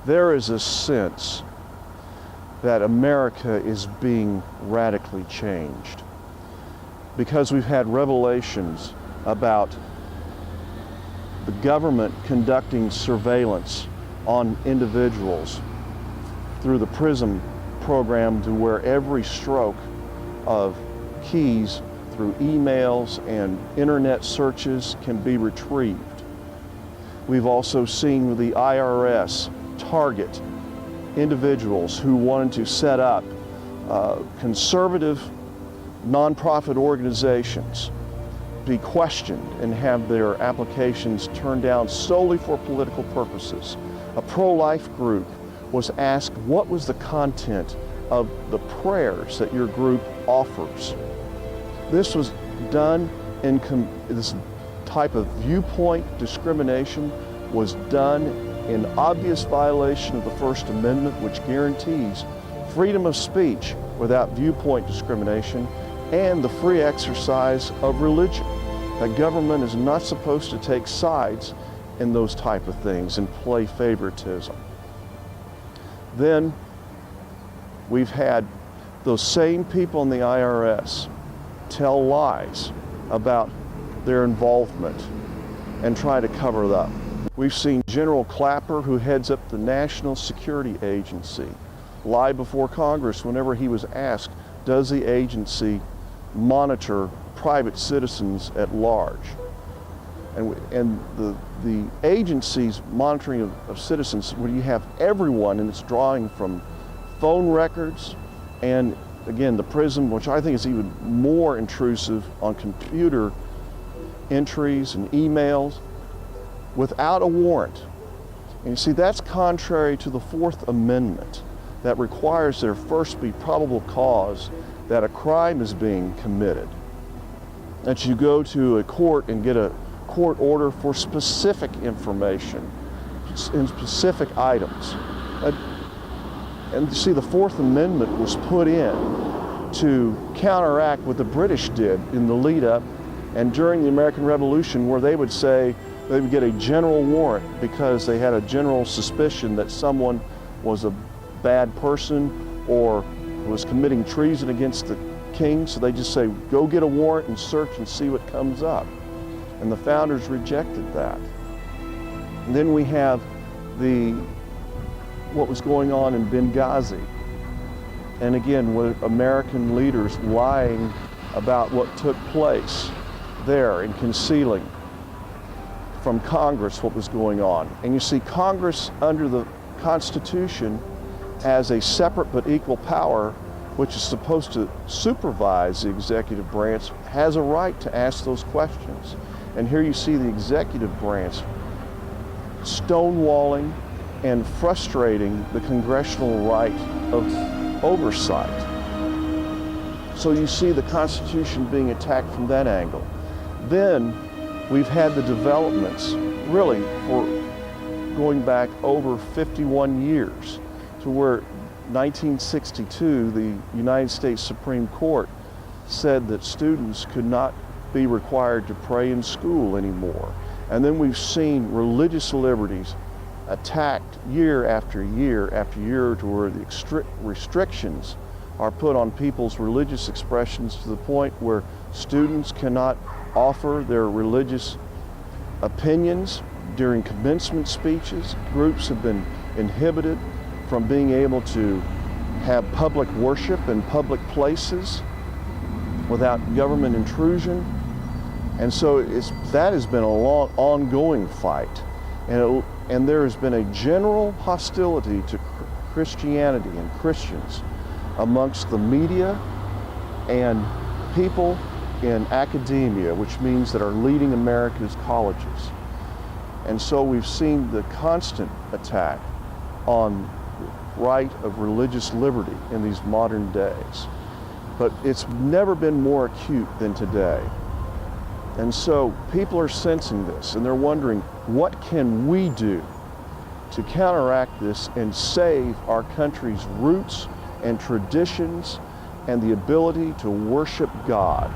there is a sense that America is being radically changed because we've had revelations about the government conducting surveillance on individuals through the PRISM program, to where every stroke of keys through emails and internet searches can be retrieved. We've also seen the IRS target individuals who wanted to set up conservative nonprofit organizations, be questioned and have their applications turned down solely for political purposes. A pro-life group was asked what was the content of the prayers that your group offers. This was done in this type of viewpoint discrimination was done in obvious violation of the First Amendment, which guarantees freedom of speech without viewpoint discrimination and the free exercise of religion. The government is not supposed to take sides in those type of things and play favoritism. Then we've had those same people in the IRS tell lies about their involvement and try to cover it up. We've seen General Clapper, who heads up the National Security Agency, lie before Congress whenever he was asked, does the agency monitor private citizens at large? And the agency's monitoring of citizens, where you have everyone, and it's drawing from phone records and, again, the PRISM, which I think is even more intrusive on computer entries and emails, without a warrant. And you see, that's contrary to the Fourth Amendment that requires there first be probable cause that a crime is being committed, that you go to a court and get a court order for specific information in specific items. And you see, the Fourth Amendment was put in to counteract what the British did in the lead up and during the American Revolution, where they would say they would get a general warrant because they had a general suspicion that someone was a bad person or was committing treason against the king. So they just say, go get a warrant and search and see what comes up. And the founders rejected that. And then we have what was going on in Benghazi. And again, with American leaders lying about what took place there and concealing from Congress what was going on. And you see, Congress under the Constitution as a separate but equal power, which is supposed to supervise the executive branch, has a right to ask those questions. And here you see the executive branch stonewalling and frustrating the congressional right of oversight. So you see the Constitution being attacked from that angle. Then we've had the developments, really, for going back over 51 years, to where 1962, the United States Supreme Court said that students could not be required to pray in school anymore. And then we've seen religious liberties attacked year after year after year, to where the restrictions are put on people's religious expressions, to the point where students cannot offer their religious opinions during commencement speeches. Groups have been inhibited from being able to have public worship in public places without government intrusion. And so that has been a long, ongoing fight. And there has been a general hostility to Christianity and Christians amongst the media and people in academia, which means that are leading America's colleges. And so we've seen the constant attack on the right of religious liberty in these modern days. But it's never been more acute than today. And so people are sensing this, and they're wondering, what can we do to counteract this and save our country's roots and traditions and the ability to worship God?